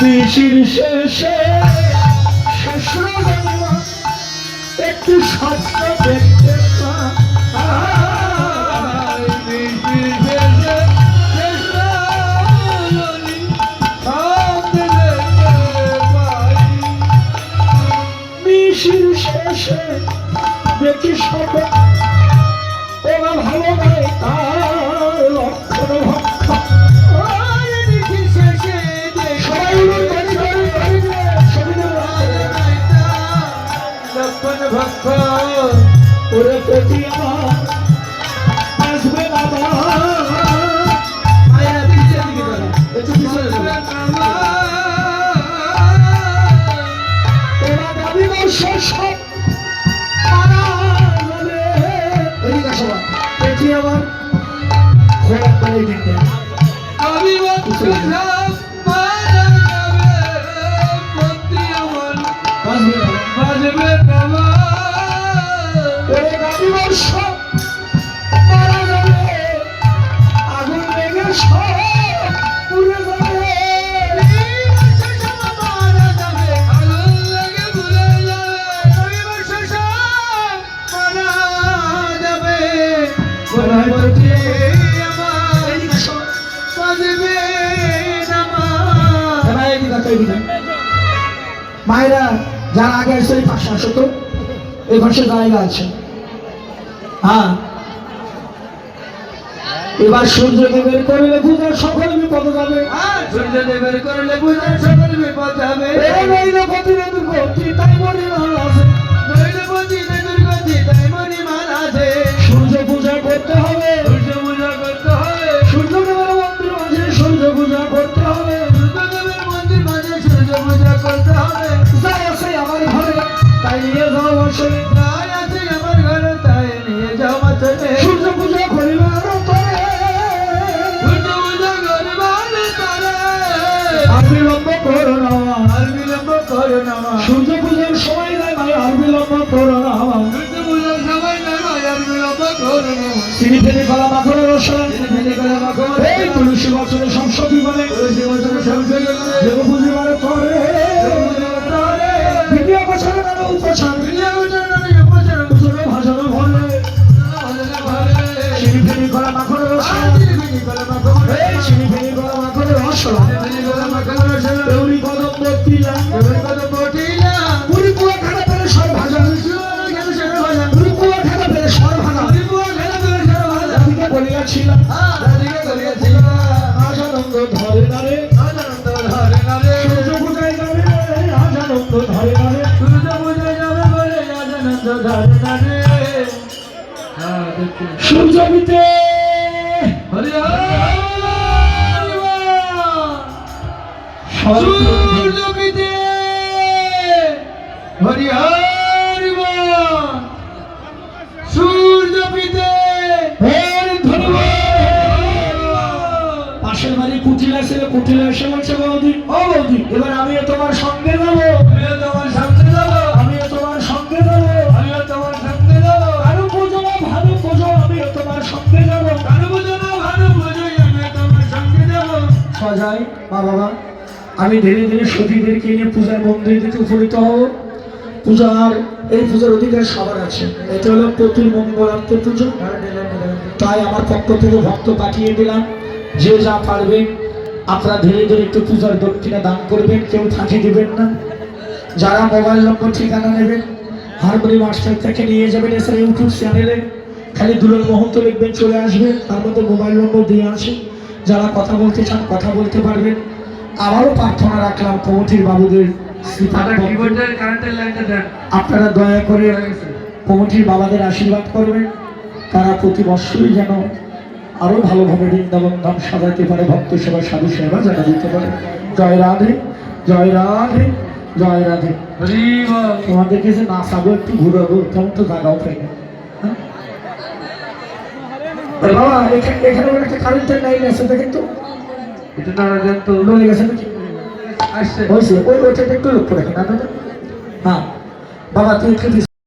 বিশির শেষে শেষ রজনীমা একটু স্বপ্ন দেখতে পাই। বিশির শেষে শেষ রজনীমা দেখতে পাই। বিশির শেষে দেখি স্বপ্ন ওরা ভালো নয় তার লক্ষণ ভক্ষ। ভক্ত ওরে প্রতি আমার আসবে বাবা আয়া পিছে দিকে দাঁড়া একটু পিছনে দাঁড়া ওরা দাবি শেষ মারা যাবে এদিকে আসো প্রতি আমার খোরাক করে দিতে আমি বাজবে বাবা আগুন লেগে সব পুড়ে যাবে। মারা যাবে আগুন লেগে পুড়ে যাবে। মারা যাবে মায়েরা যারা আগে আসছে পাশে আসো তো এই পাশে জায়গা আছে। হ্যাঁ এবার সূর্যদেবের করলে পূজার সকল বিপদ যাবে। সূর্যদেবের করলে পূজার সকল বিপদ যাবে। নৈলপতি দুর্গতি তাই মরিমাল আছে। নৈলপতি দুর্গতি তাই মরিমাল আছে। সূর্য পূজা করতে হবে। সূর্য পূজা করতে হবে। সূর্যদেবের মন্দির মাঝে সূর্য পূজা করতে হবে। সূর্যদেবের মন্দির মাঝে সূর্য পূজা করতে হবে। যাই আছে আমার ঘরে তাই নিয়ে যাও বসে। যাই আছে আমার ঘরে তাই নিয়ে যাও বসে। সূর্য পূজা করিবার বিলম্ব করো না আর বিলম্ব করো না। সূর্য পূজার সময় নাই ভাই আর বিলম্ব করো না। সূর্য পূজার সময় নাই ভাই আর বিলম্ব করো না। চিনি ফেলে কলা মাখনের রসন এই তুলসী বছরে সংসদী বলে তুলসী বছরে সংসদী বলে দেব পুজিবার করে দ্বিতীয় বছরে নানা উপচার দ্বিতীয় বছরে নানা উপচার পুজোরে ভাষণে ভরে চিনি ফেলে কলা মাখনের রসন এই চিনি ফেলে কলা মাখনের রসন দেউরি কদম বটিলা পুরি পুয়া খানা পেলে সর ভাজা পুরি পুয়া খানা পেলে সর ভাজা রাধিকে বলিয়াছিলাম আজানন্দ ধরে নারে সূর্য পূজায় যাবে আজানন্দ ধরে নারে সূর্য পূজায় যাবে বলে আজানন্দ ধরে নারে সূর্য পিতে সূর্য পিতে হরি হরি বল সূর্য পিতে হরি ধন্যবাদ। পাশের বাড়ি কুটিলা ছিল কুটিলা এসে বলছে বৌদি ও বৌদি এবার আমিও তোমার সঙ্গে যাবো। আমিও তোমার সঙ্গে যাবো। আমিও তোমার সঙ্গে যাবো। আমিও তোমার সঙ্গে যাবো। ভানু পুজো না ভানু পুজো আমিও তোমার সঙ্গে যাবো। ভানু পুজো না ভানু পুজো আমিও তোমার সঙ্গে যাবো। সজাই মা বাবা আমি ধীরে ধীরে সতীদেরকে নিয়ে পূজার মন্দির দিকে উপনীত হব। পূজার এই পূজার অধিকার সবার আছে। এটা হলো প্রতি মঙ্গলার্থ পুজো। তাই আমার পক্ষ থেকে ভক্ত পাঠিয়ে দিলাম যে যা পারবেন আপনারা ধীরে ধীরে একটু পূজার দক্ষিণা দান করবেন। কেউ ফাঁকি দিবেন না। যারা মোবাইল নম্বর ঠিকানা নেবেন হারমোনি মাস্টার থেকে নিয়ে যাবেন। এছাড়া ইউটিউব চ্যানেলে খালি দুলাল মহন্ত লিখবেন চলে আসবেন। তার মধ্যে মোবাইল নম্বর দিয়ে আছে। যারা কথা বলতে চান কথা বলতে পারবেন। আবারও প্রার্থনা রাখলাম কমিটির বাবুদের আপনারা দয়া করে কমিটির বাবাদের আশীর্বাদ করবেন। তারা প্রতি বছরই যেন আরো ভালোভাবে বৃন্দাবন ধাম সাজাতে পারে, ভক্ত সেবা সাধু সেবা জানা দিতে পারে। জয় রাধে জয় রাধে জয় রাধে। তোমাদেরকে যে নাচাবো একটু ঘুরাবো তেমন তো জায়গাও পাই না। বাবা এখানে একটা কারেন্টের লাইন আছে দেখেন তো হয়েছে ওইটা একটু লক্ষ্য রাখেন। হ্যাঁ বাবা তুই